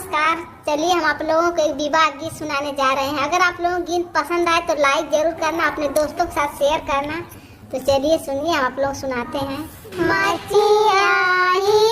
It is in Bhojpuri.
नमस्कार। चलिए हम आप लोगों को एक विवाह गीत सुनाने जा रहे हैं। अगर आप लोगों को गीत पसंद आए तो लाइक जरूर करना, अपने दोस्तों के साथ शेयर करना। तो चलिए सुनिए, हम आप लोग सुनाते हैं। मचिया ही